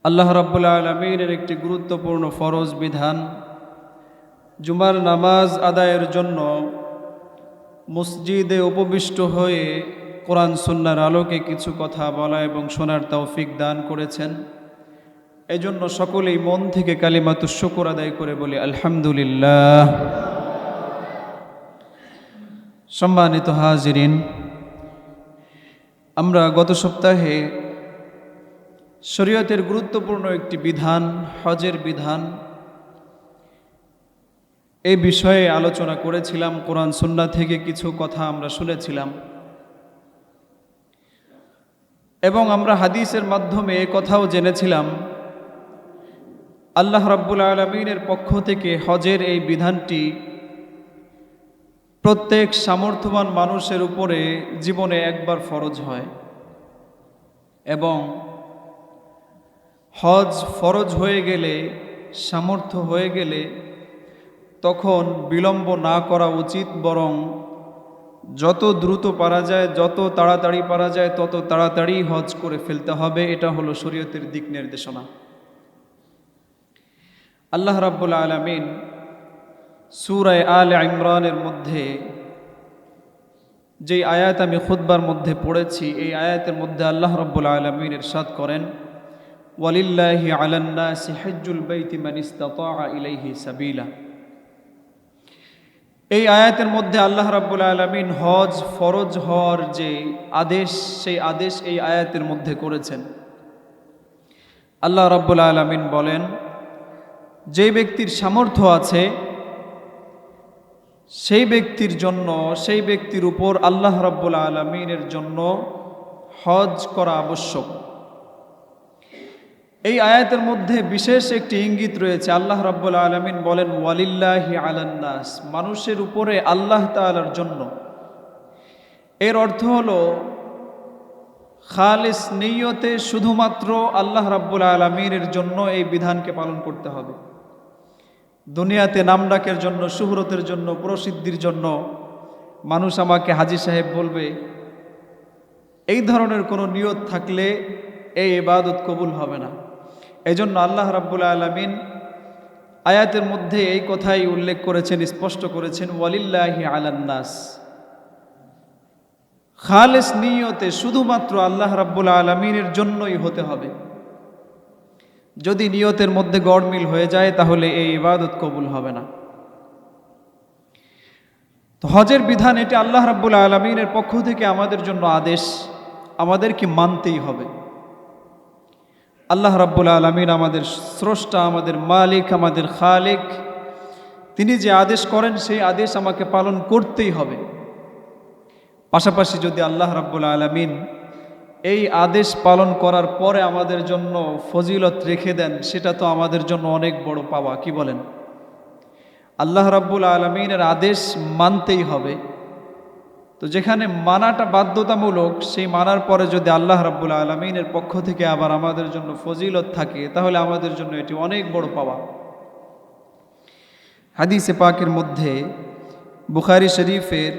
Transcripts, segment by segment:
আল্লাহ রাব্বুল আলামিনের একটি গুরুত্বপূর্ণ ফরজ বিধান, জুমার নামাজ আদায়ের জন্য মসজিদে উপবিষ্ট হয়ে কোরআন সুন্নাহর আলোকে কিছু কথা বলা এবং শোনার তৌফিক দান করেছেন। এজন্য সকলেই মন থেকে কালিমাতুশ শুকর আদায় করে বলি আলহামদুলিল্লাহ। সম্মানিত হাজিরিন, আমরা গত সপ্তাহে শরীয়তের গুরুত্বপূর্ণ একটি বিধান, হজের বিধান, এই বিষয়ে আলোচনা করেছিলাম। কোরআন সুন্নাহ থেকে কিছু কথা আমরা শুনেছিলাম এবং আমরা হাদিসের মাধ্যমে এ কথাও জেনেছিলাম আল্লাহ রাব্বুল আলামিনের পক্ষ থেকে হজের এই বিধানটি প্রত্যেক সামর্থ্যবান মানুষের উপরে জীবনে একবার ফরজ হয় এবং হজ ফরজ হয়ে গেলে, সামর্থ্য হয়ে গেলে তখন বিলম্ব না করা উচিত, বরং যত দ্রুত পারা যায়, যত তাড়াতাড়ি পারা যায় তত তাড়াতাড়ি হজ করে ফেলতে হবে। এটা হলো শরীয়তের দিক নির্দেশনা। আল্লাহ রাব্বুল আলামিন সূরা আলে ইমরানের মধ্যে যেই আয়াত আমি খুতবার মধ্যে পড়েছি, এই আয়াতের মধ্যে আল্লাহ রাব্বুল আলামিন ইরশাদ করেন, ওয়ালিল্লাহি আলান নাসি হজ্জুল বাইতি মান ইসতাতাআ ইলাইহি সাবিলা। এই আয়াতের মধ্যে আল্লাহ রাব্বুল আলামিন হজ ফরজ হওয়ার যে আদেশ, সেই আদেশ এই আয়াতের মধ্যে করেছেন। আল্লাহ রাব্বুল আলামিন বলেন, যে ব্যক্তির সামর্থ্য আছে সেই ব্যক্তির জন্য, সেই ব্যক্তির উপর আল্লাহ রাব্বুল আলামিনের জন্য হজ করা আবশ্যক। এই আয়াতের মধ্যে বিশেষ একটি ইঙ্গিত রয়েছে। আল্লাহ রাব্বুল আলামিন বলেন, ওয়ালিল্লাহি আলান নাস, মানুষের উপরে আল্লাহ তাআলার জন্য। এর অর্থ হলো খালিস নিয়তে শুধুমাত্র আল্লাহ রাব্বুল আলামিনের জন্য এই বিধানকে পালন করতে হবে। দুনিয়াতে নামডাকের জন্য, শুহরতের জন্য, প্রসিদ্ধির জন্য মানুষ আমাকে হাজী সাহেব বলবে, এই ধরনের কোনো নিয়ত থাকলে এই ইবাদত কবুল হবে না। এজন্য আল্লাহ রাব্বুল আলামিন আয়াতের মধ্যে এই কথাই উল্লেখ করেছেন, স্পষ্ট করেছেন, ওয়ালিল্লাহি আলান নাস, খালিস নিয়তে শুধুমাত্র আল্লাহ রাব্বুল আলামিনের জন্যই হতে হবে। যদি নিয়তের মধ্যে গড়মিল হয়ে যায় তাহলে এই ইবাদত কবুল হবে না। তো হজের বিধান, এটি আল্লাহ রাব্বুল আলামিনের পক্ষ থেকে আমাদের জন্য আদেশ, আমাদেরকে মানতেই হবে। আল্লাহ রাব্বুল আলামিন আমাদের স্রষ্টা, আমাদের মালিক, আমাদের খালিক। তিনি যে আদেশ করেন সেই আদেশ আমাকে পালন করতেই হবে। পাশাপাশি যদি আল্লাহ রাব্বুল আলামিন এই আদেশ পালন করার পরে আমাদের জন্য ফজিলত রেখে দেন, সেটা তো আমাদের জন্য অনেক বড় পাওয়া। কি বলেন? আল্লাহ রাব্বুল আলামিনের আদেশ মানতেই হবে। তো যেখানে মানাটা বাধ্যতামূলক, সেই মানার পরে যদি আল্লাহ রাব্বুল আলামিনের পক্ষ থেকে আবার আমাদের জন্য ফজিলত থাকে, তাহলে আমাদের জন্য এটি অনেক বড় পাওয়া। হাদিসে পাকের মধ্যে বুখারী শরীফের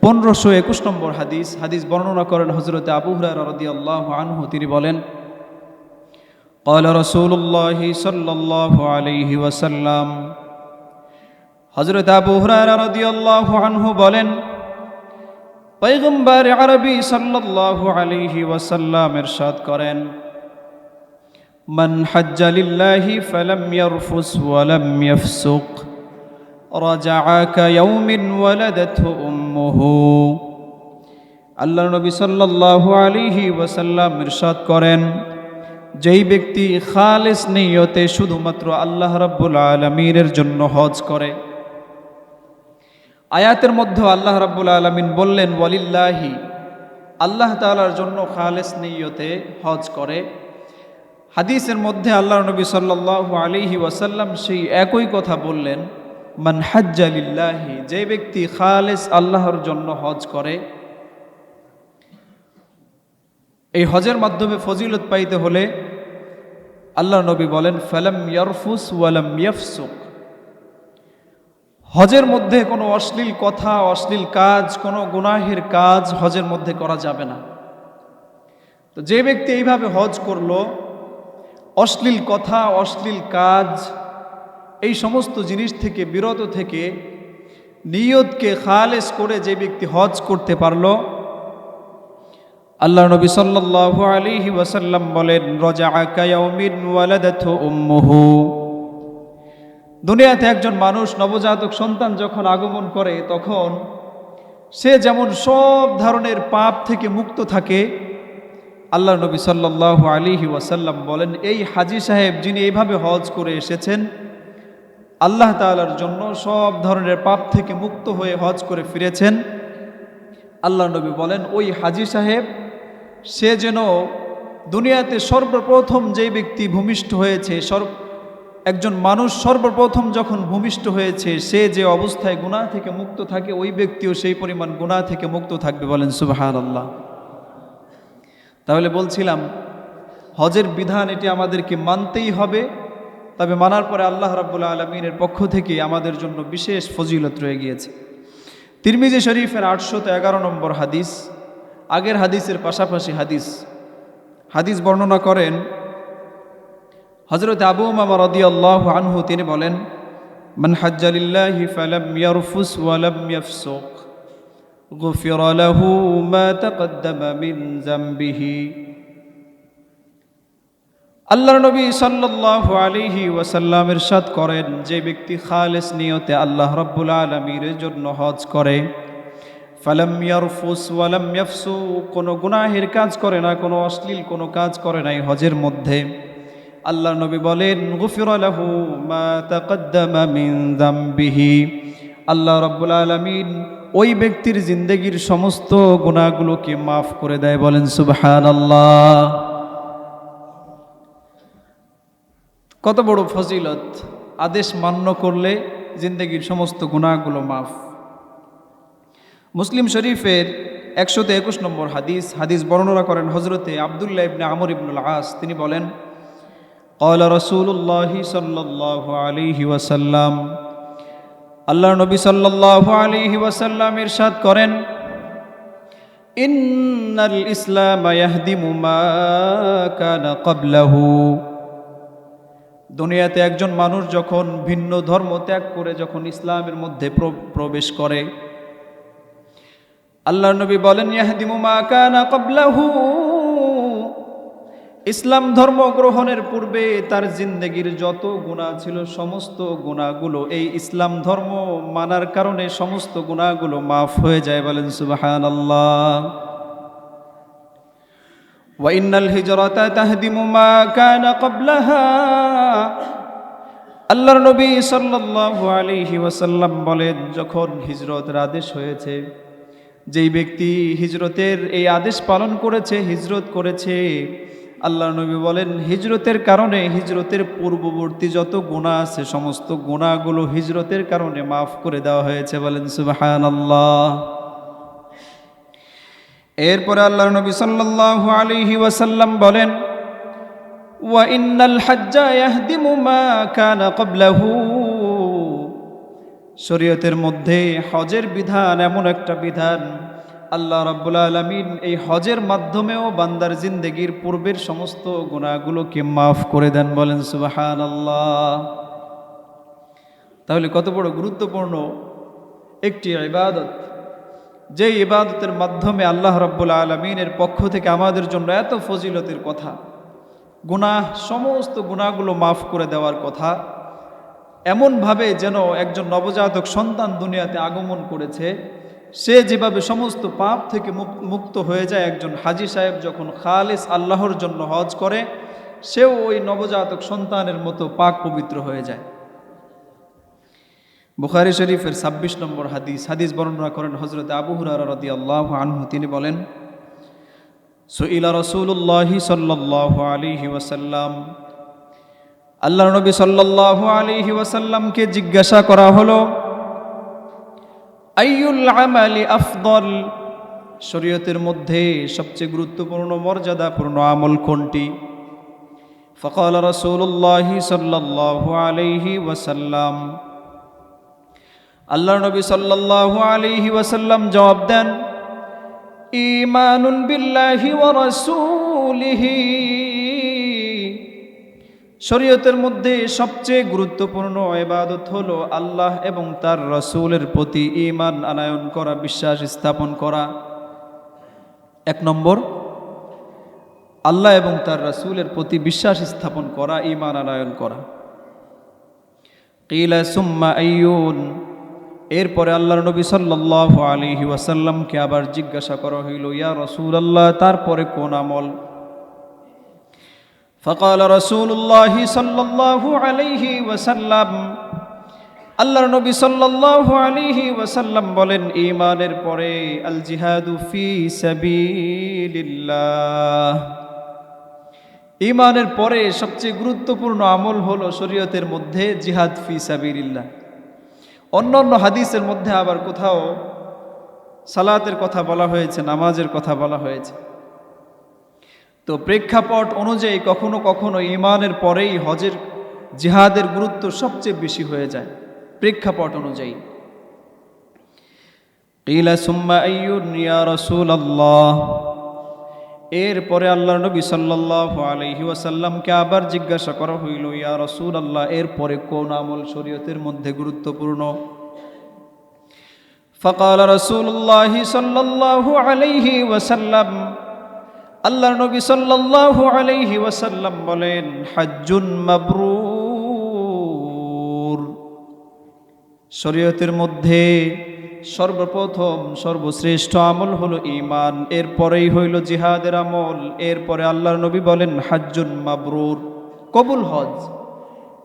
1521 নম্বর হাদিস বর্ণনা করেন হযরত আবু হুরায়রা রাদিয়াল্লাহু আনহু। তিনি বলেন, ক্বালা রাসূলুল্লাহি সাল্লাল্লাহু আলাইহি ওয়াসাল্লাম, হযরত আবু হুরায়রা রাদিয়াল্লাহু আনহু বলেন, পয়গম্বর আরবি সাল্লাল্লাহু আলাইহি ওয়াসাল্লাম ইরশাদ করেন, মান হাজ্জা লিল্লাহি ফালাম ইয়ারফুস ওয়া লাম ইয়াফসুক রাজাআ কায়াউমিন ওয়ালাদাতহু উম্মুহু। আল্লাহর নবী সাল্লাল্লাহু আলাইহি ওয়াসাল্লাম ইরশাদ করেন, যেই ব্যক্তি খালিস নিয়তে শুধুমাত্র আল্লাহ রাব্বুল আলামিনের জন্য হজ করে। আয়াতের মধ্যে আল্লাহ রাব্বুল আলামিন বললেন, ওয়ালিল্লাহি, আল্লাহ তাআলার জন্য খালিস নিয়তে হজ করে। হাদিসের মধ্যে আল্লাহর নবী সাল্লাল্লাহু আলাইহি ওয়াসাল্লাম সেই একই কথা বললেন, মান হাজ্জা লিল্লাহি, যে ব্যক্তি খালিস আল্লাহর জন্য হজ করে। এই হজের মাধ্যমে ফজিলত পাইতে হলে আল্লাহর নবী বলেন, ফালাম ইয়ারফুস ওয়া লাম ইয়াফসুক, হজের মধ্যে কোনো অশ্লীল কথা, অশ্লীল কাজ, কোনো গুনাহের কাজ হজের মধ্যে করা যাবে না। তো যে ব্যক্তি এইভাবে হজ করলো, অশ্লীল কথা, অশ্লীল কাজ, এই সমস্ত জিনিস থেকে বিরত থেকে নিয়তকে খালেস করে যে ব্যক্তি হজ করতে পারল, আল্লাহ নবী সাল্লাল্লাহু আলাইহি ওয়াসাল্লাম বলেন, রাজাআ কায়াউমিন ওয়ালাদাতহু উম্মুহু। দুনিয়াতে একজন মানুষ নবজাতক সন্তান যখন আগমন করে তখন সে যেমন সব ধরনের পাপ থেকে মুক্ত থাকে, আল্লাহ নবী সাল্লাল্লাহু আলাইহি ওয়াসাল্লাম বলেন, এই হাজী সাহেব যিনি এইভাবে হজ করে এসেছেন, আল্লাহ তাআলার জন্য সব ধরনের পাপ থেকে মুক্ত হয়ে হজ করে ফিরেছেন, আল্লাহ নবী বলেন ওই হাজী সাহেব সে যেন দুনিয়াতে সর্বপ্রথম যেই ব্যক্তি ভূমিষ্ঠ হয়েছে, একজন মানুষ সর্বপ্রথম যখন ভূমিষ্ঠ হয়েছে সে যে অবস্থায় গুনাহ থেকে মুক্ত থাকে, ওই ব্যক্তিও সেই পরিমাণ গুনাহ থেকে মুক্ত থাকবে। বলেন সুবহানাল্লাহ। তাহলে বলছিলাম হজের বিধান এটি আমাদেরকে মানতেই হবে, তবে মানার পরে আল্লাহ রাব্বুল আলামিনের পক্ষ থেকে আমাদের জন্য বিশেষ ফজিলত রয়ে গিয়েছে। তিরমিজি শরীফের 811 নম্বর হাদিস, আগের হাদিসের পাশাপাশি হাদিস বর্ণনা করেন হযরত আবু উমামা রাদিয়াল্লাহু আনহু, তিনি বলেন, মান হাজ্জা লিল্লাহি ফালাম ইয়ারফুস ওয়া লাম ইয়াফসুক গুফিরা লাহু মা তাকদ্দামা মিন যামবিহি। আল্লাহর নবী সাল্লাল্লাহু আলাইহি ওয়াসাল্লাম ইরশাদ করেন, যে ব্যক্তি খালেস নিয়তে আল্লাহ রাব্বুল আলামিনের জন্য হজ করে, ফালাম ইয়ারফুস ওয়া লাম ইয়াফসুক, কোনো গুনাহের কাজ করে না, কোনো অশ্লীল কোনো কাজ করে নাই হজের মধ্যে, আল্লাহর নবী বলেন গুফিরা লাহু মা তাকদ্দামা মিন যামবিহি, আল্লাহ রাব্বুল আলামিন ওই ব্যক্তির জিন্দেগীর সমস্ত গুনাহগুলোকে মাফ করে দেয়। বলেন সুবহানাল্লাহ। কত বড় ফজিলত, আদেশ মান্য করলে জিন্দেগীর সমস্ত গুনাহগুলো মাফ। মুসলিম শরীফের 121 নম্বর হাদিস বর্ণনা করেন হযরতে আব্দুল্লাহ ইবনে আমর ইবনুল আস, তিনি বলেন, ক্বালা রাসূলুল্লাহ সাল্লাল্লাহু আলাইহি ওয়াসাল্লাম, আল্লাহর নবী সাল্লাল্লাহু আলাইহি ওয়াসাল্লাম ইরশাদ করেন, ইন্নাল ইসলাম ইয়াহদিমু মা কানা ক্বাবলাহু। দুনিয়াতে একজন মানুষ যখন ভিন্ন ধর্ম ত্যাগ করে যখন ইসলামের মধ্যে প্রবেশ করে, আল্লাহর নবী বলেন ইয়াহদিমু মা কানা ক্বাবলাহু, ইসলাম ধর্ম গ্রহণের পূর্বে তার জিন্দেগীর যত গুনাহ ছিল সমস্ত গুনাহগুলো এই ইসলাম ধর্ম মানার কারণে সমস্ত গুনাহগুলো মাফ হয়ে যায়। বলেন সুবহানাল্লাহ। ওয়া ইন্নাল হিজরাতা তাহদিমু মা কানা ক্বাবলাহা, আল্লাহর নবী সাল্লাল্লাহু আলাইহি ওয়াসাল্লাম বলেন, যখন হিজরতের আদেশ হয়েছে, যেই ব্যক্তি হিজরতের এই আদেশ পালন করেছে, হিজরত করেছে, আল্লাহর নবী বলেন হিজরতের কারণে হিজরতের পূর্ববর্তী যত গুনাহ আছে সমস্ত গুনাহগুলো হিজরতের কারণে মাফ করে দেওয়া হয়েছে। বলেন সুবহানাল্লাহ। এরপরে আল্লাহর নবী সাল্লাল্লাহু আলাইহি ওয়াসাল্লাম বলেন, ওয়া ইন্নাল হাজ্জা ইয়াহদিমু মা কানা ক্বাবলাহু, শরীয়তের মধ্যে হজের বিধান এমন একটা বিধান, আল্লাহ রাব্বুল আলামিন এই হজের মাধ্যমেও বান্দার জিন্দেগীর পূর্বের সমস্ত গুনাহগুলোকে মাফ করে দেন। বলেন সুবহানাল্লাহ। তাহলে কত বড় গুরুত্বপূর্ণ একটি ইবাদত, যে ইবাদতের মাধ্যমে আল্লাহ রাব্বুল আলামিনের পক্ষ থেকে আমাদের জন্য এত ফজিলতের কথা, গুনাহ সমস্ত গুনাহগুলো মাফ করে দেওয়ার কথা, এমনভাবে যেন একজন নবজাতক সন্তান দুনিয়াতে আগমন করেছে, সে যেভাবে সমস্ত পাপ থেকে মুক্ত হয়ে যায়, একজন হাজী সাহেব যখন খালিস আল্লাহর জন্য হজ করে, সেও ওই নবজাতক সন্তানের মতো পাক পবিত্র হয়ে যায়। বুখারী শরীফের 26 নম্বর হাদিস বর্ণনা করেন হযরত আবু হুরায়রা রাদিয়াল্লাহু আনহু, তিনি বলেন, সুইলা রাসূলুল্লাহ সাল্লাল্লাহু আলাইহি ওয়াসাল্লাম, আল্লাহর নবী সাল্লাল্লাহু আলাইহি ওয়াসাল্লামকে জিজ্ঞাসা করা হলো, আইয়ুল আমালি আফদল, শরীয়তের মধ্যে সবচেয়ে গুরুত্বপূর্ণ মর্যাদাপূর্ণ আমল কোনটি? ফাকাল রাসূলুল্লাহ সাল্লাল্লাহু আলাইহি ওয়াসাল্লাম, আল্লাহর নবী সাল্লাল্লাহু আলাইহি ওয়াসাল্লাম জবাব দেন, ঈমানুন বিল্লাহি ওয়া রাসূলিহি, শরীয়তের মধ্যে সবচেয়ে গুরুত্বপূর্ণ ইবাদত হলো আল্লাহ এবং তার রাসূলের প্রতি ঈমান আনয়ন করা, বিশ্বাস স্থাপন করা। এক নম্বর, আল্লাহ এবং তার রাসূলের প্রতি বিশ্বাস স্থাপন করা, ঈমান আনয়ন করা। কিলা সুম্মা আইয়ুন, এরপরে আল্লাহর নবী সাল্লাল্লাহু আলাইহি ওয়াসাল্লামকে আবার জিজ্ঞাসা করা হইল, ইয়া রাসূলুল্লাহ, তারপরে কোন আমল? ফাকাল রাসূলুল্লাহ সাল্লাল্লাহু আলাইহি ওয়াসাল্লাম, আল্লাহর নবী সাল্লাল্লাহু আলাইহি ওয়াসাল্লাম বলেন, ঈমানের পরে আল জিহাদু ফি সাবিলিল্লাহ। ঈমানের পরে সবচেয়ে গুরুত্বপূর্ণ আমল হলো শরীয়তের মধ্যে জিহাদ ফি সাবিলিল্লাহ। অন্যান্য হাদিসের মধ্যে আবার কোথাও সালাতের কথা বলা হয়েছে, নামাজের কথা বলা হয়েছে। তো প্রেক্ষাপট অনুযায়ী কখনো কখনো ঈমানের পরেই হজের জিহাদের গুরুত্ব সবচেয়ে বেশি হয়ে যায় প্রেক্ষাপট অনুযায়ী। কিলা সুম্মা আইয়ুন ইয়া রাসূলুল্লাহ, এরপরে আল্লাহর নবী সাল্লাল্লাহু আলাইহি ওয়াসাল্লামকে আবার জিজ্ঞাসা করা হইল, ইয়া রাসূলুল্লাহ, এরপরে কোন আমল শরীয়তের মধ্যে গুরুত্বপূর্ণ? ফাকাল রাসূলুল্লাহ সাল্লাল্লাহু আলাইহি ওয়াসাল্লাম, আল্লাহর নবী সাল্লাল্লাহু আলাইহি ওয়াসাল্লাম বলেন, হজ্জুন মাবরুর। শরীয়তের মধ্যে সর্বপ্রথম সর্বশ্রেষ্ঠ আমল হলো ঈমান, এরপরেই হইল জিহাদের আমল, এরপরে আল্লাহর নবী বলেন হজ্জুন মাবরুর, কবুল হজ।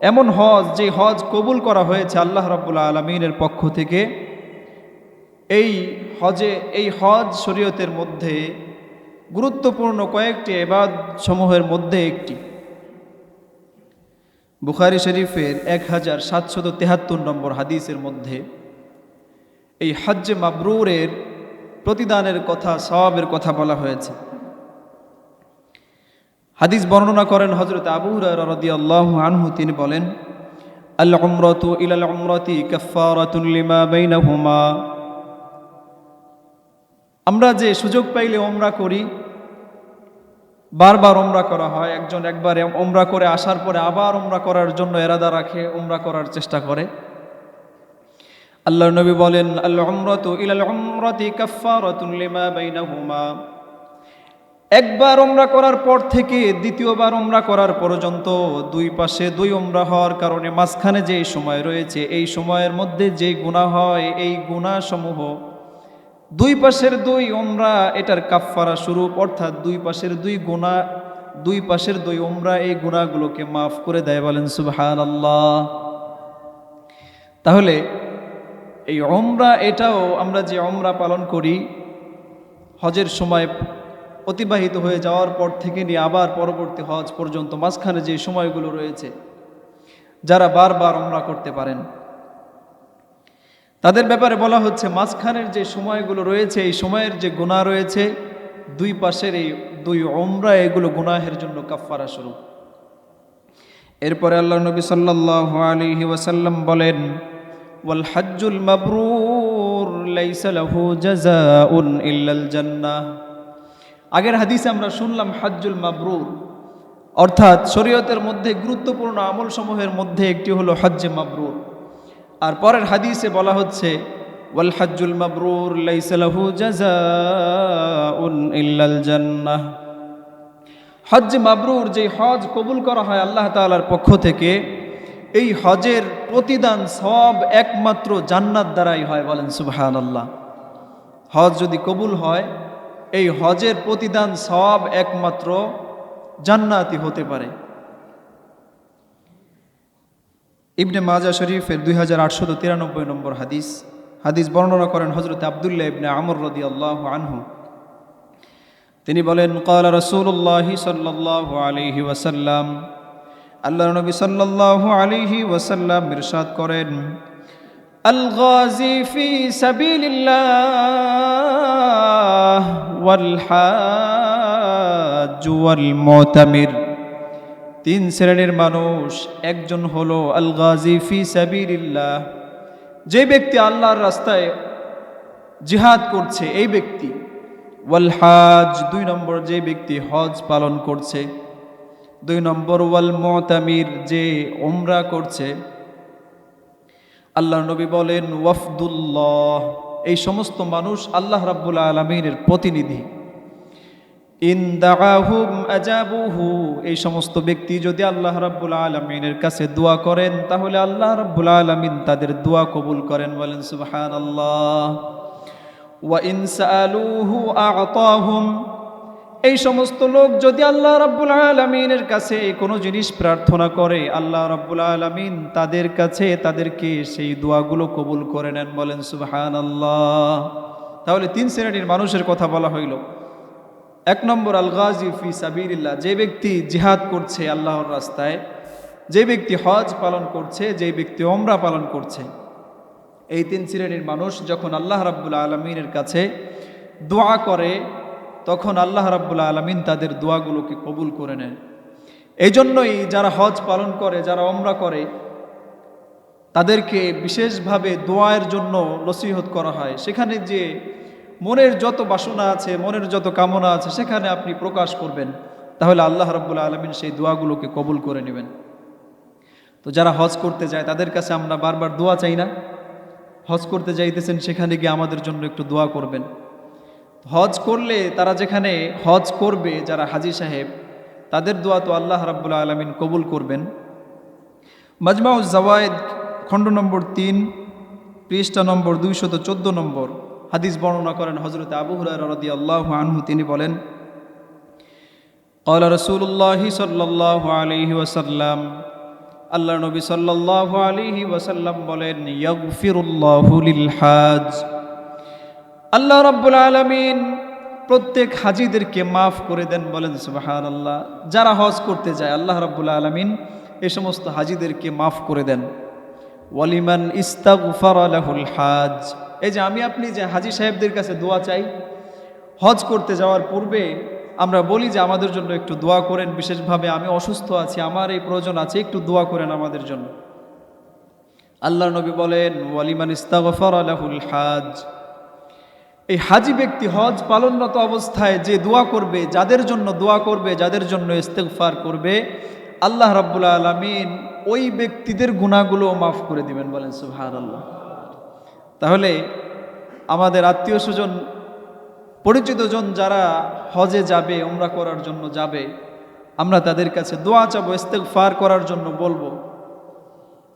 এমন হজ যে হজ কবুল করা হয়েছে আল্লাহ রাব্বুল আলামিনের পক্ষ থেকে। এই হজ শরীয়তের মধ্যে গুরুত্বপূর্ণ কয়েকটি ইবাদত সমূহের মধ্যে একটি। বুখারী শরীফের 1773 নম্বর হাদিসের মধ্যে এই হজ্জ মাবরুরের প্রতিদানের কথা, সওয়াবের কথা বলা হয়েছে। হাদিস বর্ণনা করেন হযরত আবু হুরায়রা রাদিয়াল্লাহু আনহু, তিনি বলেন, আল উমরাতু ইলাল উমরাতি কাফফারাতুন লিমা বাইনাহুমা। আমরা যে সুযোগ পাইলে ওমরা করি, বারবার ওমরা করা হয়। একজন একবার ওমরা করে আসার পরে আবার ওমরা করার জন্য এরাদা রাখে, ওমরা করার চেষ্টা করে। আল্লাহর নবী বলেন, আল উমরাতু ইলাল উমরাতি কাফফারাতুন লিমা বাইনাহুমা। একবার ওমরা করার পর থেকে দ্বিতীয়বার ওমরা করার পর্যন্ত দুই পাশে দুই ওমরা হওয়ার কারণে মাঝখানে যে সময় রয়েছে, এই সময়ের মধ্যে যে গুনাহ হয়, এই গুনাহসমূহ দুই পাশের দুই ওমরা এটার কাফফারা স্বরূপ, অর্থাৎ দুই পাশের দুই ওমরা এই গুনাহগুলোকে মাফ করে দেয়। বলেন সুবহানাল্লাহ। তাহলে এই ওমরা, এটাও আমরা যে ওমরা পালন করি হজের সময় অতিবাহিত হয়ে যাওয়ার পর থেকে নিয়ে আবার পরবর্তী হজ পর্যন্ত মাঝখানে যে সময়গুলো রয়েছে, যারা বারবার ওমরা করতে পারেন তাদের ব্যাপারে বলা হচ্ছে, মাঝখানের যে সময়গুলো রয়েছে, এই সময়ের যে গুনাহ রয়েছে, দুই পাশের এই দুই ওমরা, এগুলো গুনাহের জন্য কাফফারা স্বরূপ। এরপরে আল্লাহর নবী সাল্লাল্লাহু আলাইহি ওয়াসাল্লাম বলেন, ওয়াল হজ্জুল মাবরুর লাইসা লাহু জাযাউন ইল্লাল জান্নাহ। আগের হাদিসে আমরা শুনলাম হজ্জুল মাবরুর, অর্থাৎ শরীয়তের মধ্যে গুরুত্বপূর্ণ আমল সমূহের মধ্যে একটি হলো হজ্জে মাবরুর। আর পরের হাদিসে বলা হচ্ছে, ওয়াল হজ্জুল মাবরুর লাইসা লাহু জাযাউন ইল্লাল জান্নাহ। হজ্জ মাবরুর, যে হজ কবুল করা হয় আল্লাহ তাআলার পক্ষ থেকে, এই হজের প্রতিদান সওয়াব একমাত্র জান্নাত দ্বারাই হয়। বলেন সুবহানাল্লাহ। হজ যদি কবুল হয়, এই হজের প্রতিদান সওয়াব একমাত্র জান্নাতি হতে পারে। ইবনে মাজাহ শরীফের 2893 নম্বর হাদিস বর্ণনা করেন হযরত আব্দুল্লাহ ইবনে আমর রাদিয়াল্লাহু আনহু, তিনি বলেন, ক্বালা রাসূলুল্লাহ সাল্লাল্লাহু আলাইহি ওয়াসাল্লাম, আল্লাহর নবী সাল্লাল্লাহু আলাইহি ওয়াসাল্লাম ইরশাদ করেন, আল গাযী ফি সাবিলিল্লাহ ওয়াল হাজ্জ ওয়াল মুতামির। তিন শ্রেণীর মানুষ। একজন হলো আল গাযী ফি সাবিলিল্লাহ, যে ব্যক্তি আল্লাহর রাস্তায় জিহাদ করছে এই ব্যক্তি। ওয়াল হাজ, দুই নম্বর যে ব্যক্তি হজ পালন করছে। 2 নম্বর ওয়াল মুতামির, যে উমরা করছে। আল্লাহর নবী বলেন ওয়াফদুল্লাহ, এই সমস্ত মানুষ আল্লাহ রাব্বুল আলামিনের প্রতিনিধি। ইন দাআহুম আজাবুহু, এই সমস্ত ব্যক্তি যদি আল্লাহ রাব্বুল আলামিনের কাছে দোয়া করেন তাহলে আল্লাহ রাব্বুল আলামিন তাদের দোয়া কবুল করেন। বলেন সুবহানাল্লাহ। ওয়া ইন সাআলুহু আ'তাহুম, এই সমস্ত লোক যদি আল্লাহ রাব্বুল আলামিনের কাছে কোনো জিনিস প্রার্থনা করে আল্লাহ রাব্বুল আলামিন তাদের কাছে তাদেরকে সেই দোয়াগুলো কবুল করে নেন। বলেন সুবহানাল্লাহ। তাহলে 3 শ্রেণীর মানুষের কথা বলা হইল। 1 নম্বর আল গাজী ফি সাবিলিল্লাহ, যে ব্যক্তি জিহাদ করছে আল্লাহর রাস্তায়, যে ব্যক্তি হজ পালন করছে, যে ব্যক্তি উমরা পালন করছে। এই 3 শ্রেণীর মানুষ যখন আল্লাহ রাব্বুল আলামিনের কাছে দোয়া করে তখন আল্লাহ রাব্বুল আলামিন তাদের দোয়াগুলোকে কবুল করে নেন। এই জন্যই যারা হজ পালন করে, যারা উমরা করে, তাদেরকে বিশেষভাবে দোয়ার জন্য নসিহত করা হয়। সেখানে যে মনের যত বাসনা আছে, মনের যত কামনা আছে, সেখানে আপনি প্রকাশ করবেন, তাহলে আল্লাহ রাব্বুল আলামিন সেই দোয়াগুলোকে কবুল করে নেবেন। তো যারা হজ করতে যায় তাদের কাছে আমরা বারবার দোয়া চাই না? হজ করতে যাইতেছেন, সেখানে গিয়ে আমাদের জন্য একটু দোয়া করবেন। হজ করলে তারা যেখানে হজ করবে, যারা হাজী সাহেব, তাদের দোয়া তো আল্লাহ রাব্বুল আলামিন কবুল করবেন। মাজমাউজ জাওয়ায়েদ খণ্ড নম্বর 3 পৃষ্ঠা নম্বর 214 নম্বর হাদিস বর্ণনা করেন হযরত আবু হুরায়রা রাদিয়াল্লাহু আনহু। তিনি বলেন ক্বালা রাসূলুল্লাহি সাল্লাল্লাহু আলাইহি ওয়াসাল্লাম, আল্লাহর নবী সাল্লাল্লাহু আলাইহি ওয়াসাল্লাম বলেন ইয়াগফিরুল্লাহু লিল হাজ, আল্লাহ রাব্বুল আলামিন প্রত্যেক হাজীদেরকে মাফ করে দেন। বলেন সুবহানাল্লাহ। যারা হজ করতে যায় আল্লাহ রাব্বুল আলামিন এই সমস্ত হাজীদেরকে মাফ করে দেন। ওয়ালিমান ইস্তাগফারা লাহুল হাজ, এই যে আমি আপনি যে হাজী সাহেবদের কাছে দোয়া চাই, হজ করতে যাওয়ার পূর্বে আমরা বলি যে আমাদের জন্য একটু দোয়া করেন, বিশেষভাবে আমি অসুস্থ আছি, আমার এই প্রয়োজন আছে, একটু দোয়া করেন আমাদের জন্য। আল্লাহর নবী বলেন ওয়ালিমান ইস্তাগফারা লাহুল হাজ, এই হাজী ব্যক্তি হজ পালনরত অবস্থায় যে দোয়া করবে, যাদের জন্য দোয়া করবে, যাদের জন্য ইস্তেগফার করবে, আল্লাহ রাব্বুল আলামিন ওই ব্যক্তিদের গুনাহগুলো মাফ করে দিবেন। বলেন সুবহানাল্লাহ। তাহলে আমাদের আত্মীয় স্বজন, পরিচিতজন যারা হজে যাবে, উমরা করার জন্য যাবে, আমরা তাদের কাছে দোয়া চাবো, ইস্তেগফার করার জন্য বলবো।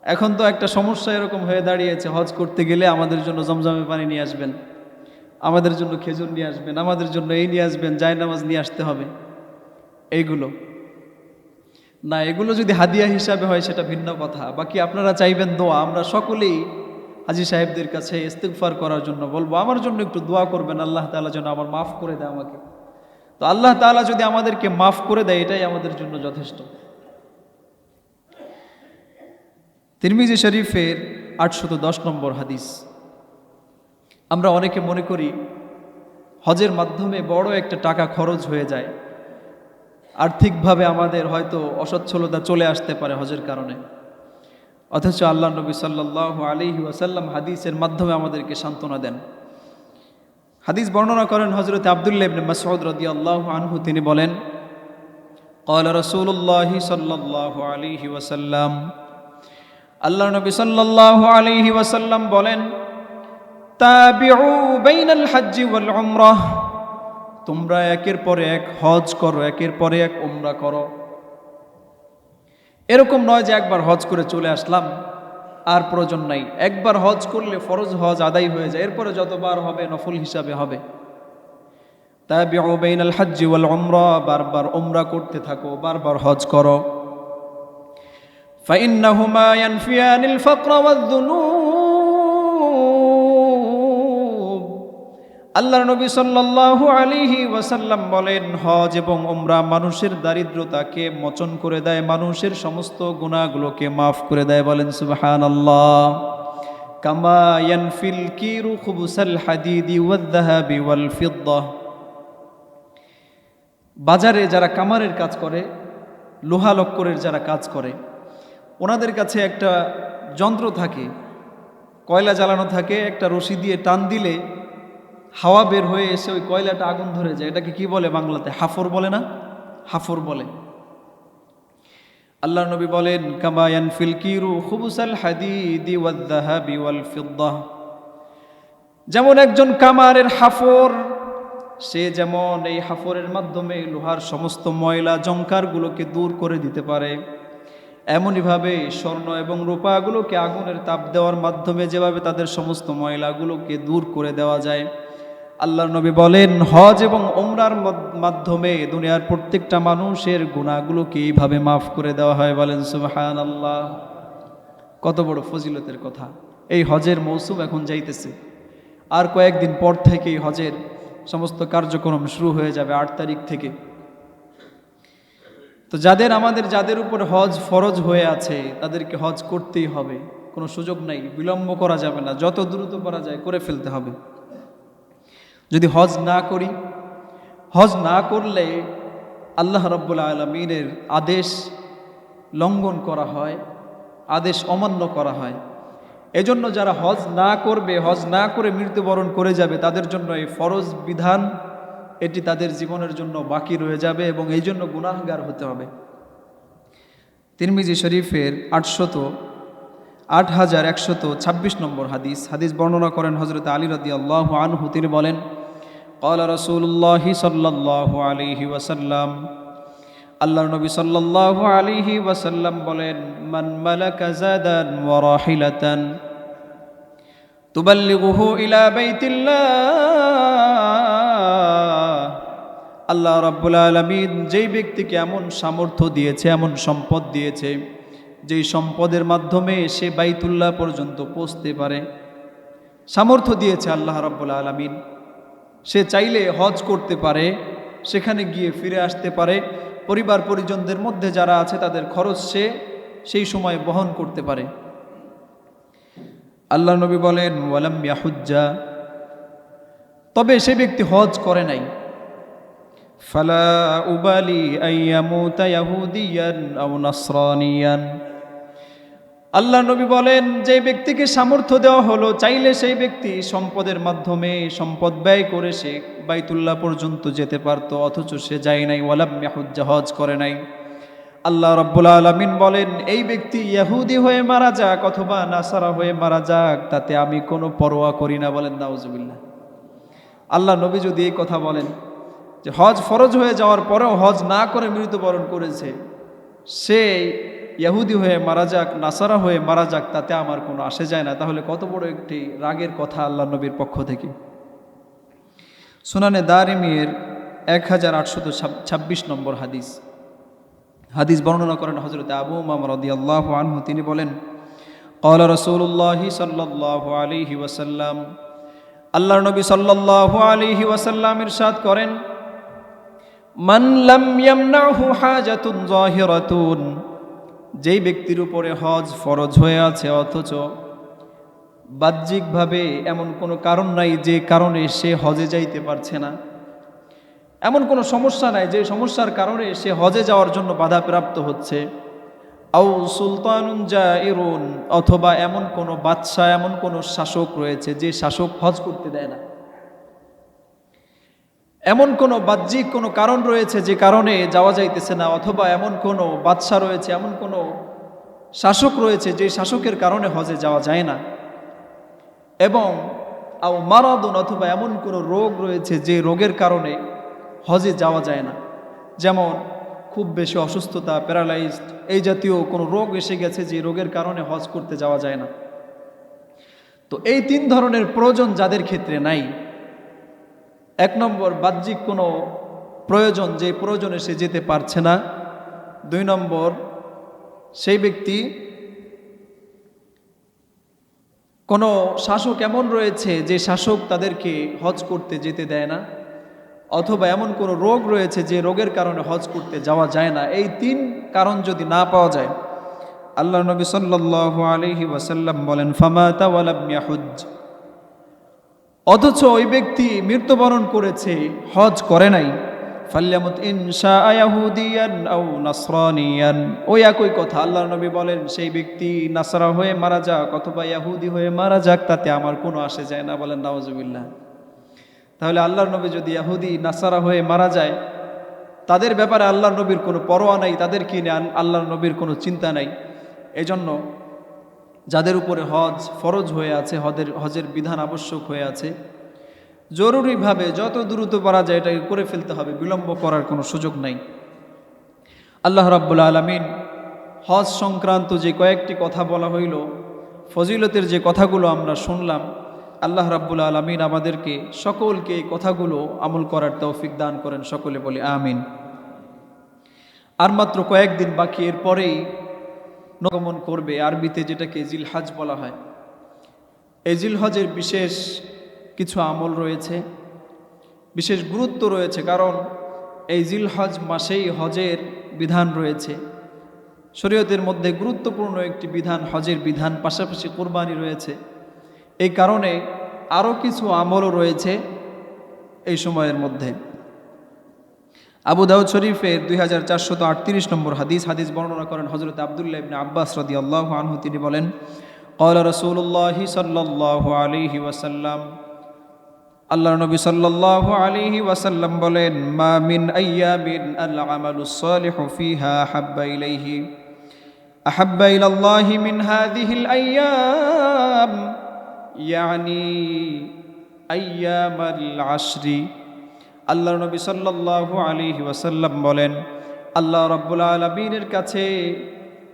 এখন তো একটা সমস্যা এরকম হয়ে দাঁড়িয়েছে, হজ করতে গেলে আমাদের জন্য জমজমে পানি নিয়ে আসবেন, আমাদের জন্য খেজুর নিয়ে আসবেন, আমাদের জন্য এই নিয়ে আসবেন, জায়নামাজ নিয়ে আসতে হবে। এইগুলো না, এগুলো যদি হাদিয়া হিসাবে হয় সেটা ভিন্ন কথা। বাকি আপনারা চাইবেন দোয়া, আমরা সকলেই হাজী সাহেবদের কাছে ইস্তেগফার করার জন্য বলবো, আমার জন্য একটু দোয়া করবেন, আল্লাহ তাআলা যেন আমার মাফ করে দেয় আমাকে। তো আল্লাহ তাআলা যদি আমাদেরকে মাফ করে দেয়, এটাই আমাদের জন্য যথেষ্ট। তিরমিজি শরীফের 810 নম্বর হাদিস। আমরা অনেকে মনে করি হজের মাধ্যমে বড় একটা টাকা খরচ হয়ে যায়, আর্থিকভাবে আমাদের হয়তো অসচ্ছলতা চলে আসতে পারে হজের কারণে। অথচ আল্লাহ নবী সাল্লাল্লাহু আলাইহি ওয়াসাল্লাম হাদিসের মাধ্যমে আমাদেরকে সান্ত্বনা দেন। হাদিস বর্ণনা করেন হযরত আব্দুল্লাহ ইবনে মাসউদ রাদিয়াল্লাহু আনহু। তিনি বলেন ক্বালা রাসূলুল্লাহি সাল্লাল্লাহু আলাইহি ওয়াসাল্লাম, আল্লাহ নবী সাল্লাল্লাহু আলাইহি ওয়াসাল্লাম বলেন তাবিউ বাইনাল হজ্জি ওয়াল উমরাহ, তোমরা একের পর এক হজ করো, একের পরে এক উমরা করো। এরকম নয় যে একবার হজ করে চলে আসলাম আর প্রয়োজন নাই। একবার হজ করলে ফরজ হজ আদায় হয়ে যায়, এরপরে যতবার হবে নফল হিসাবে হবে। তাবিউ বাইনাল হজ্জি ওয়াল উমরা, বারবার উমরা করতে থাকো, বারবার হজ করো। ফাইন্নাহুমা ইয়ানফিয়ানিল ফাকরা ওয়ায-যুনুব, আল্লাহর নবী সাল্লাল্লাহু আলাইহি ওয়াসাল্লাম বলেন হজ এবং উমরা মানুষের দারিদ্রতাকে মোচন করে দেয়, মানুষের সমস্ত গুনাহগুলোকে মাফ করে দেয়। বলেন সুবহানাল্লাহ। কামা ইয়ানফিল কিরু খুবুসাল হাদিদি ওয়ায-যাহাবি ওয়াল ফিদ্দাহ, বাজারে যারা কামারের কাজ করে, লোহা লক্করের যারা কাজ করে, ওনাদের কাছে একটা যন্ত্র থাকে, কয়লা জ্বালানো থাকে, একটা রশি দিয়ে টান দিলে হাওয়া বের হয়ে এসে ওই কয়লাটা আগুন ধরে যায়। এটাকে কি বলে বাংলাতে? হাফর বলে না? হাফর বলে। আল্লাহ নবী বলেন, কামা ইয়ানফিল কিরু খুবুসাল হাদিদি ওয়াল যাহাবি ওয়াল ফিদ্দাহ, যেমন একজন কামারের হাফর, সে যেমন এই হাফরের মাধ্যমে লোহার সমস্ত ময়লা জংকারগুলোকে দূর করে দিতে পারে, এমনইভাবে স্বর্ণ এবং রূপাগুলোকে আগুনের তাপ দেওয়ার মাধ্যমে যেভাবে তাদের সমস্ত ময়লাগুলোকে দূর করে দেওয়া যায়, আল্লাহর নবী বলেন হজ এবং ওমরার মাধ্যমে দুনিয়ার প্রত্যেকটা মানুষের গুনাহগুলোকে এইভাবে মাফ করে দেওয়া হয়। বলেন সুবহানাল্লাহ। কত বড় ফজিলতের কথা। এই হজের মৌসুম এখন যাইতেছে, আর কয়েকদিন পর থেকেই হজের সমস্ত কার্যক্রম শুরু হয়ে যাবে, 8 তারিখ থেকে। তো যাদের উপর হজ ফরজ হয়ে আছে তাদেরকে হজ করতেই হবে, কোনো সুযোগ নাই, বিলম্ব করা যাবে না, যত দ্রুত করা যায় করে ফেলতে হবে। যদি হজ না করি, হজ না করলে আল্লাহ রাব্বুল আলামিনের আদেশ লঙ্ঘন করা হয়, আদেশ অমান্য করা হয়। এজন্য যারা হজ না করবে, হজ না করে মৃত্যুবরণ করে যাবে, তাদের জন্য এই ফরজ বিধান এটি তাদের জীবনের জন্য বাকি রয়ে যাবে এবং এই জন্য গুনাহগার হতে হবে। তিরমিজি শরীফের 8126 নম্বর হাদিস বর্ণনা করেন হযরত আলী রাদিয়াল্লাহু আনহু। তিনি বলেন, ক্বালা রাসূলুল্লাহি সাল্লাল্লাহু আলাইহি ওয়াসাল্লাম, আল্লাহর নবী সাল্লাল্লাহু আলাইহি ওয়াসাল্লাম বলেন, মান মালাকা যাদান ওয়া রাহিলাতান তুবাল্লিগুহু ইলা বাইতিল্লাহ, আল্লাহ রাব্বুল আলামিন যেই ব্যক্তিকে এমন সামর্থ্য দিয়েছে, এমন সম্পদ দিয়েছে, যেই সম্পদের মাধ্যমে সে বাইতুল্লাহ পর্যন্ত পৌঁছতে পারে, সামর্থ্য দিয়েছে আল্লাহ রাব্বুল আলামিন, সে চাইলে হজ করতে পারে, সেখানে গিয়ে ফিরে আসতে পারে, পরিবার পরিজনদের মধ্যে যারা আছে তাদের খরচ সে সেই সময় বহন করতে পারে। আল্লাহ নবী বলেন, ওয়ালাম ইয়াহুজ্জা, তবে সে ব্যক্তি হজ করে নাই, ফালা উবালি আইয়ামুতা ইয়াহুদিয়ান আও নাসরানিয়ান, আল্লাহ নবী বলেন যে ব্যক্তিকে সামর্থ্য দেওয়া হলো, চাইলে সেই ব্যক্তি সম্পদের মাধ্যমে সম্পদ ব্যয় করে সে বাইতুল্লাহ পর্যন্ত যেতে পারত, অথচ সে যায় নাই, ওয়ালাম ইয়াহুজ্জা, হজ করে নাই। আল্লাহ রাব্বুল আলামিন বলেন এই ব্যক্তি ইহুদি হয়ে মারা যাক অথবা নাসারা হয়ে মারা যাক, তাতে আমি কোনো পরোয়া করি না। বলেন নাউজুবিল্লাহ। আল্লাহ নবী যদি এই কথা বলেন যে হজ ফরজ হয়ে যাওয়ার পরেও হজ না করে মৃত্যুবরণ করেছে, সে ইহুদি হয়ে মারা যাক, নাসারা হয়ে মারা যাক, তাতে আমার কোনো আসে যায় না, তাহলে কত বড় একটি রাগের কথা আল্লাহ নবীর পক্ষ থেকে। সুনানে দারিমির 1826 নম্বর হাদিস বর্ণনা করেন হযরত আবু উমামা রাদিয়াল্লাহু আনহু। তিনি বলেন, ক্বালা রাসূলুল্লাহি সাল্লাল্লাহু আলাইহি ওয়াসাল্লাম, আল্লাহর নবী সাল্লাল্লাহু আলাইহি ওয়াসাল্লাম ইরশাদ করেন, মান লাম ইয়ামনাহু হাজাতুন যাহিরাতুন, যেই ব্যক্তির উপরে হজ ফরজ হয়ে আছে অথচ বাহ্যিকভাবে এমন কোনো কারণ নাই যে কারণে সে হজে যাইতে পারছে না, এমন কোনো সমস্যা নাই যে সমস্যার কারণে সে হজে যাওয়ার জন্য বাধাপ্রাপ্ত হচ্ছে, আও সুলতানুন জাইরুন, অথবা এমন কোনো বাদশা, এমন কোনো শাসক রয়েছে যে শাসক হজ করতে দেয় না, এমন কোনো বাহ্যিক কোনো কারণ রয়েছে যে কারণে যাওয়া যাইতেছে না, অথবা এমন কোনো বাদশা রয়েছে, এমন কোনো শাসক রয়েছে যে শাসকের কারণে হজে যাওয়া যায় না, এবং আও মারাদুন, অথবা এমন কোনো রোগ রয়েছে যে রোগের কারণে হজে যাওয়া যায় না, যেমন খুব বেশি অসুস্থতা, প্যারালাইজড, এই জাতীয় কোনো রোগ এসে গেছে যে রোগের কারণে হজ করতে যাওয়া যায় না। তো এই 3 ধরনের প্রয়োজন যাদের ক্ষেত্রে নাই, 1 নম্বর বাহ্যিক কোনো প্রয়োজন, যে প্রয়োজনে সে যেতে পারছে না। 2 নম্বর, সেই ব্যক্তি কোনো শাসক এমন রয়েছে যে শাসক তাদেরকে হজ করতে যেতে দেয় না, অথবা এমন কোনো রোগ রয়েছে যে রোগের কারণে হজ করতে যাওয়া যায় না। এই 3 কারণ যদি না পাওয়া যায়, আল্লাহ নবী সাল্লাল্লাহু আলাইহি ওয়াসাল্লাম বলেন, ফামাতা ওয়ালাম ইয়াহুজ্জ, অথচ ওই ব্যক্তি মৃত্যুবরণ করেছে, হজ করে নাই, ফাল্যামুত ইনশা ইয়াহুদিয়ান আও নাসরানিয়ান, ওই একই কথা আল্লাহ নবী বলেন সেই ব্যক্তি নাসারা হয়ে মারা যাক অথবা ইহুদি হয়ে মারা যাক, তাতে আমার কোনো আসে যায় না। বলেন নাউজুবিল্লাহ। তাহলে আল্লাহর নবী যদি ইহুদি নাসারা হয়ে মারা যায় তাদের ব্যাপারে আল্লাহর নবীর কোনো পরোয়া নাই, তাদেরকে নিয়ে আল্লাহর নবীর কোনো চিন্তা নাই। এজন্য যাদের উপরে হজ ফরজ হয়ে আছে, হজের বিধান আবশ্যক হয়ে আছে, জরুরিভাবে যত দ্রুত পারা যায় এটাকে করে ফেলতে হবে, বিলম্ব করার কোনো সুযোগ নাই। আল্লাহ রাব্বুল আলামিন হজ সংক্রান্ত যে কয়েকটি কথা বলা হইল, ফজিলতের যে কথাগুলো আমরা শুনলাম, আল্লাহ রাব্বুল আলামিন আমাদেরকে সকলকে এই কথাগুলো আমল করার তৌফিক দান করেন, সকলে বলি আমিন। আর মাত্র কয়েকদিন বাকি, এরপরেই আগমন করবে, আরবিতে যেটাকে জিলহজ বলা হয়। এই জিলহজের বিশেষ কিছু আমল রয়েছে, বিশেষ গুরুত্ব রয়েছে, কারণ এই জিলহজ মাসেই হজের বিধান রয়েছে। শরীয়তের মধ্যে গুরুত্বপূর্ণ একটি বিধান হজের বিধান, পাশাপাশি কোরবানি রয়েছে। এই কারণে আরও কিছু আমলও রয়েছে এই সময়ের মধ্যে। আবু দাউদ শরীফের 2438 নম্বর হাদিস বর্ণনা করেন হযরত আব্দুল্লাহ ইবনে আব্বাস রাদিয়াল্লাহু আনহু। তিনি বলেন, ক্বালা রাসূলুল্লাহি সাল্লাল্লাহু আলাইহি ওয়াসাল্লাম, আল্লাহর নবী সাল্লাল্লাহু আলাইহি ওয়াসাল্লাম বলেন, মা মিন আইয়ামিন আল আমালুস সালিহু ফিহা আহাব্বা ইলাল্লাহি মিন হাযিহিল আইয়াম, ইয়ানি আইয়ামাল আশরি। আল্লাহর নবী সাল্লাল্লাহু আলাইহি ওয়াসাল্লাম বলেন, আল্লাহ রাব্বুল আলামিনের কাছে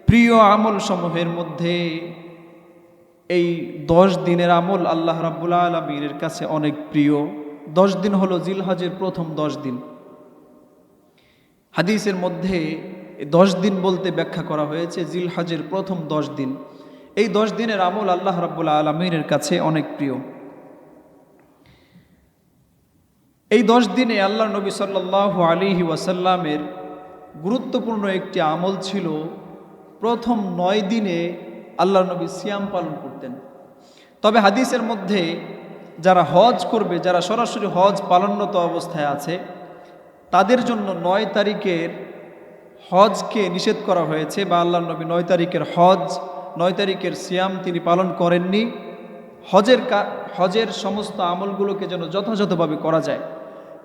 প্রিয় আমল সমূহের মধ্যে এই 10 দিনের আমল আল্লাহ রাব্বুল আলামিনের কাছে অনেক প্রিয়। 10 দিন হলো জিলহজের প্রথম 10 দিন। হাদিসের মধ্যে 10 দিন বলতে ব্যাখ্যা করা হয়েছে জিলহজের প্রথম 10 দিন। এই 10 দিনের আমল আল্লাহ রাব্বুল আলামিনের কাছে অনেক প্রিয়। এই 10 দিনে আল্লাহ নবী সাল্লাল্লাহু আলাইহি ওয়াসাল্লামের গুরুত্বপূর্ণ একটি আমল ছিল, প্রথম 9 দিনে আল্লাহ নবী সিয়াম পালন করতেন। তবে হাদিসের মধ্যে যারা হজ করবে, যারা সরাসরি হজ পালনরত অবস্থায় আছে, তাদের জন্য 9 তারিখের হজকে নিষেধ করা হয়েছে, বা আল্লাহ নবী 9 তারিখের হজ, 9 তারিখের সিয়াম তিনি পালন করেননি। হজের সমস্ত আমলগুলোকে যেন যথাযথভাবে করা যায়।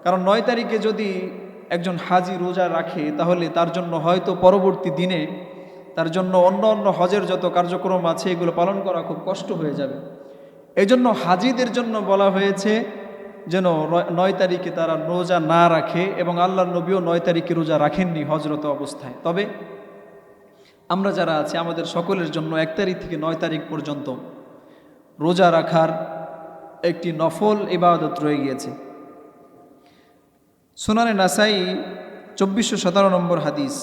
কারণ 9 তারিখে যদি একজন হাজি রোজা রাখে, তাহলে তার জন্য হয়তো পরবর্তী দিনে তার জন্য অন্য হজের যত কার্যক্রম আছে এগুলো পালন করা খুব কষ্ট হয়ে যাবে। এই জন্য হাজিদের জন্য বলা হয়েছে যেন 9 তারিখে তারা রোজা না রাখে, এবং আল্লাহর নবীও 9 তারিখে রোজা রাখেননি হজরত অবস্থায়। তবে আমরা যারা আছি, আমাদের সকলের জন্য 1 তারিখ থেকে 9 তারিখ পর্যন্ত রোজা রাখার একটি নফল ইবাদত রয়ে গিয়েছে। সুনানে নাসাই 2417 নম্বর হাদিস,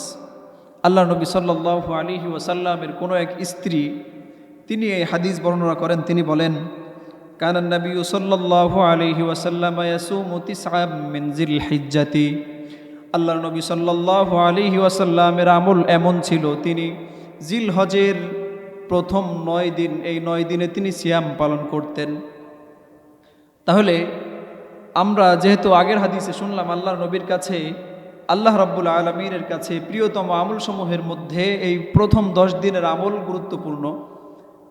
আল্লাহ নবী সাল্লাল্লাহু আলাইহি ওয়াসাল্লামের কোনো এক স্ত্রী তিনি এই হাদিস বর্ণনা করেন। তিনি বলেন, কানান নবী সাল্লাল্লাহু আলাইহি ওয়াসাল্লাম ইয়াসুমু তিসআম মিন জিলহিজ্জাতি। আল্লাহর নবী সাল্লাল্লাহু আলাইহি ওয়াসাল্লামের আমল এমন ছিল, তিনি জিলহজের প্রথম 9 দিন, এই 9 দিনে তিনি সিয়াম পালন করতেন। তাহলে আমরা যেহেতু আগের হাদিসে শুনলাম আল্লাহর নবীর কাছে, আল্লাহ রাব্বুল আলামিনের কাছে প্রিয়তম আমলসমূহের মধ্যে এই প্রথম 10 দিনের আমল গুরুত্বপূর্ণ,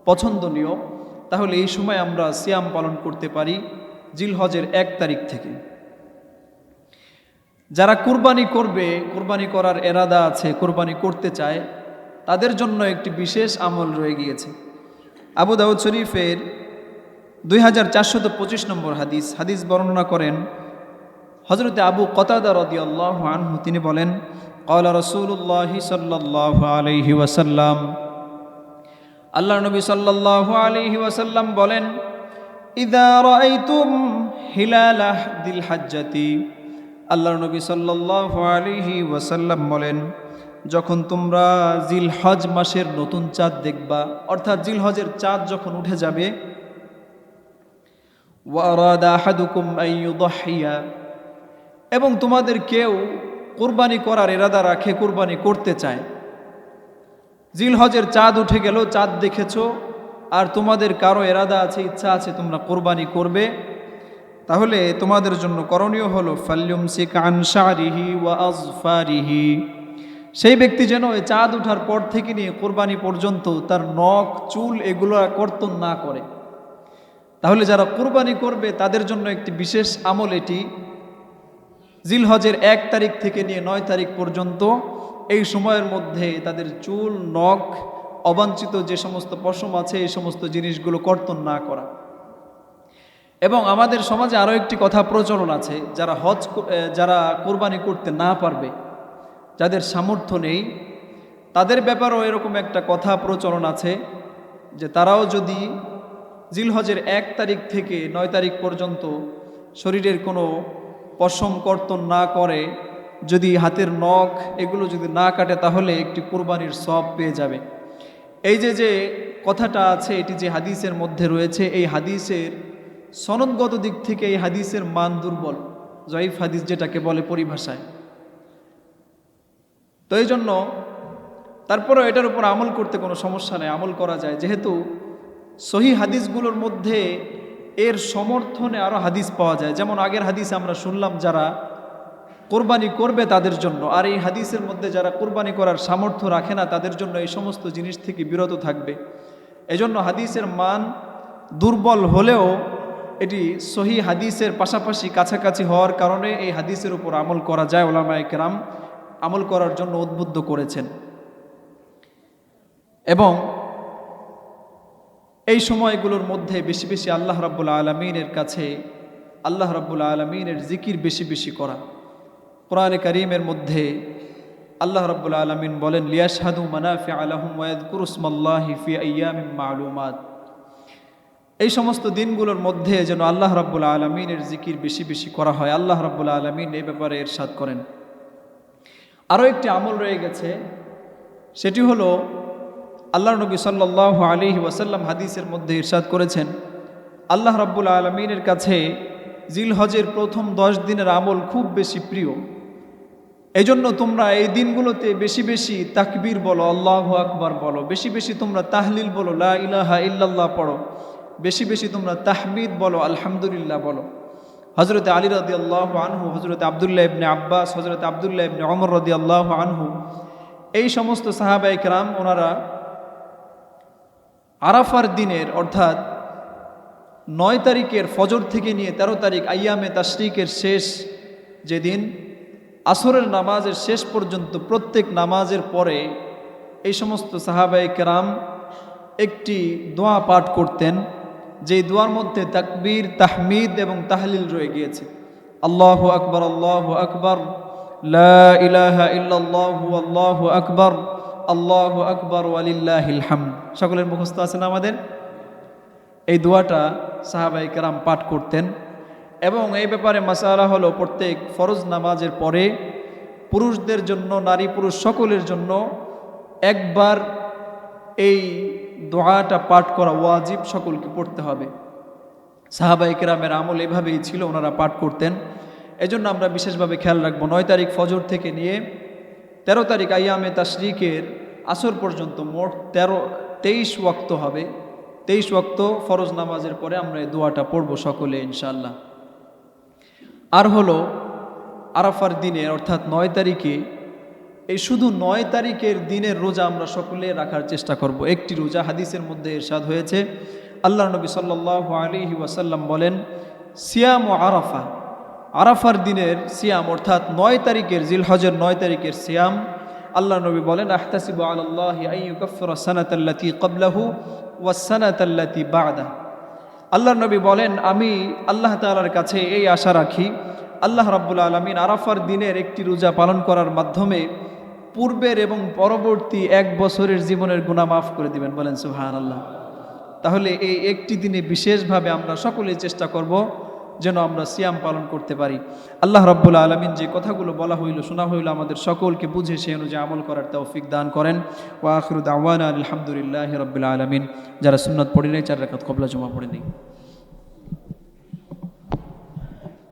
পছন্দনীয়, তাহলে এই সময় আমরা সিয়াম পালন করতে পারি জিলহজের 1 তারিখ থেকে। যারা কুরবানি করবে, কুরবানি করার এরাদা আছে, কুরবানি করতে চায়, তাদের জন্য একটি বিশেষ আমল রয়ে গিয়েছে। আবু দাউদ শরীফের 2425 নম্বর হাদিস বর্ণনা করেন হযরত আবু কতাদা রাদিয়াল্লাহু আনহু। তিনি বলেন, ক্বালা রাসূলুল্লাহি সাল্লাল্লাহু আলাইহি ওয়াসাল্লাম, আল্লাহর নবী সাল্লাল্লাহু আলাইহি ওয়াসাল্লাম বলেন, ইযা রাআইতুম হিলালা দিল হজ্জাতি। আল্লাহর নবী সাল্লাল্লাহু আলাইহি ওয়াসাল্লাম বলেন, যখন তোমরা জিলহজ মাসের নতুন চাঁদ দেখবা, অর্থাৎ জিলহজের চাঁদ যখন উঠে যাবে, ওয়া আরাদা আহাদুকুম আন ইউদহিয়া, এবং তোমাদের কেউ কুরবানি করার ইরাদা রাখে, কুরবানি করতে চায়। জিলহজের চাঁদ উঠে গেল, চাঁদ দেখেছো, আর তোমাদের কারো ইরাদা আছে, ইচ্ছা আছে তোমরা কুরবানি করবে, তাহলে তোমাদের জন্য করণীয় হলো ফাল্যুমসিক আন শারিহি ওয়া আযফারিহি। সেই ব্যক্তি যেন এই চাঁদ ওঠার পর থেকে নিয়ে কুরবানি পর্যন্ত তার নখ, চুল এগুলো কর্তন না করে। তাহলে যারা কুরবানি করবে তাদের জন্য একটি বিশেষ আমল এটি, জিলহজের 1 তারিখ থেকে নিয়ে 9 তারিখ পর্যন্ত এই সময়ের মধ্যে তাদের চুল, নখ, অবাঞ্ছিত যে সমস্ত পশম আছে এই সমস্ত জিনিসগুলো কর্তন না করা। এবং আমাদের সমাজে আরও একটি কথা প্রচলন আছে, যারা কোরবানি করতে না পারবে, যাদের সামর্থ্য নেই, তাদের ব্যাপারেও এরকম একটা কথা প্রচলন আছে যে তারাও যদি জিলহজের 1 তারিখ থেকে 9 তারিখ পর্যন্ত শরীরের কোনো পশম কর্তন না করে, যদি হাতের নখ এগুলো যদি না কাটে, তাহলে একটি কোরবানির সওয়াব পেয়ে যাবে। এই যে কথাটা আছে, এটি যে হাদিসের মধ্যে রয়েছে, এই হাদিসের সনদগত দিক থেকে এই হাদিসের মান দুর্বল, জয়ীফ হাদিস যেটাকে বলে পরিভাষায়। তো এই জন্য তারপরেও এটার উপর আমল করতে কোনো সমস্যা নেই, আমল করা যায়, যেহেতু সহি হাদিসগুলোর মধ্যে এর সমর্থনে আরও হাদিস পাওয়া যায়। যেমন আগের হাদিস আমরা শুনলাম যারা কোরবানি করবে তাদের জন্য, আর এই হাদিসের মধ্যে যারা কোরবানি করার সামর্থ্য রাখে না তাদের জন্য এই সমস্ত জিনিস থেকে বিরত থাকবে। এজন্য হাদিসের মান দুর্বল হলেও এটি সহি হাদিসের পাশাপাশি কাছাকাছি হওয়ার কারণে এই হাদিসের উপর আমল করা যায়। উলামায়ে কেরাম আমল করার জন্য উদ্বুদ্ধ করেছেন। এবং এই সময়গুলোর মধ্যে বেশি বেশি আল্লাহ রাব্বুল আলামিনের কাছে আল্লাহ রাব্বুল আলামিনের জিকির বেশি বেশি করা। কোরআনে কারীমের মধ্যে আল্লাহ রাব্বুল আলামিন বলেন, লিয়াশহাদু মানাফিআ লাহুম ওয়া ইয়াযকুরু ইসমাল্লাহি ফি আইয়ামিন মা'লুমাত। এই সমস্ত দিনগুলোর মধ্যে যেন আল্লাহ রাব্বুল আলামিনের জিকির বেশি বেশি করা হয়। আল্লাহ রাব্বুল আলামিন এই ব্যাপারে ইরশাদ করেন। আরও একটি আমল রয়ে গেছে, সেটি হলো আল্লাহর নবী সাল্লাল্লাহু আলাইহি ওয়াসাল্লাম হাদিসের মধ্যে ইরশাদ করেছেন, আল্লাহ রাব্বুল আলামিনের কাছে জিলহজের প্রথম 10 দিনের আমল খুব বেশি প্রিয়। এজন্য তোমরা এই দিনগুলোতে বেশি বেশি তাকবীর বলো, আল্লাহু আকবার বলো, বেশি বেশি তোমরা তাহলিল বলো, লা ইলাহা ইল্লাল্লাহ পড়ো, বেশি বেশি তোমরা তাহমিদ বলো, আলহামদুলিল্লাহ বলো। হযরত আলী রাদিয়াল্লাহু আনহু, হযরত আব্দুল্লাহ ইবনে আব্বাস, হযরত আব্দুল্লাহ ইবনে ওমর রাদিয়াল্লাহু আনহু, এই সমস্ত সাহাবায়ে কেরাম ওনারা আরাফার দিনের অর্থাৎ 9 তারিখের ফজর থেকে নিয়ে 13 তারিখ আইয়ামে তাশরিকের শেষ যেদিন আসরের নামাজের শেষ পর্যন্ত প্রত্যেক নামাজের পরে এই সমস্ত সাহাবায়ে কেরাম একটি দোয়া পাঠ করতেন, যেই দোয়ার মধ্যে তাকবীর, তাহমিদ এবং তাহলিল রয়ে গিয়েছে। আল্লাহু আকবার, আল্লাহু আকবার, লা ইলাহা ইল্লাল্লাহু, আল্লাহু আকবার, আল্লাহু আকবার ওয়ালিল্লাহিল হামদ। সকলের মুখস্থ আছে না আমাদের? এই দোয়াটা সাহাবায়ে কেরাম পাঠ করতেন। এবং এই ব্যাপারে মাসালা হলো, প্রত্যেক ফরজ নামাজের পরে পুরুষদের জন্য, নারী পুরুষ সকলের জন্য একবার এই দোয়াটা পাঠ করা ওয়াজিব, সকলকে পড়তে হবে। সাহাবায়ে কেরামের আমল এভাবেই ছিল, ওনারা পাঠ করতেন। এজন্য আমরা বিশেষভাবে খেয়াল রাখবো, 9 তারিখ ফজর থেকে নিয়ে 13 তারিখ আইয়ামে তাশরিকের আসর পর্যন্ত মোট 23 ওয়াক্ত হবে। 23 ওয়াক্ত ফরজ নামাজের পরে আমরা এই দোয়াটা পড়বো সকলে ইনশাআল্লাহ। আর হলো আরাফার দিনে অর্থাৎ 9 তারিখে, এই শুধু 9 তারিখের দিনের রোজা আমরা সকলে রাখার চেষ্টা করব। একটি রোজা হাদিসের মধ্যে ইরশাদ হয়েছে, আল্লাহর নবী সাল্লাল্লাহু আলাইহি ওয়াসাল্লাম বলেন, সিয়াম ও আরাফা, আরাফার দিনের সিয়াম অর্থাৎ 9 তারিখের জিলহজের 9 তারিখের সিয়াম, আল্লাহর নবী বলেন, আহতাসিবু আলাল্লাহি আন ইউকাফফিরা সানাতাল্লাতী ক্বাবলাহু ওয়াস সানাতাল্লাতী বা'দাহু। আল্লাহর নবী বলেন, আমি আল্লাহ তাআলার কাছে এই আশা রাখি, আল্লাহ রাব্বুল আলামিন আরাফার দিনের একটি রোজা পালন করার মাধ্যমে পূর্বের এবং পরবর্তী 1 বছরের জীবনের গুনাহ মাফ করে দিবেন। বলেন সুবহানাল্লাহ। তাহলে এই একটি দিনে বিশেষভাবে আমরা সকলেই চেষ্টা করব যেন আমরা সিয়াম পালন করতে পারি। আল্লাহ রাব্বুল আলামিন যে কথাগুলো বলা হইল, শোনা হইল, আমাদের সকলকে বুঝে সেই অনুযায়ী আমল করার তৌফিক দান করেন। ওয়া আখিরু দাওয়ানা আলহামদুলিল্লাহি রাব্বিল আলামিন। যারা সুন্নাত পড়ে নেই 4 রাকাত ক্বাবলা জুমা পড়ে নেই।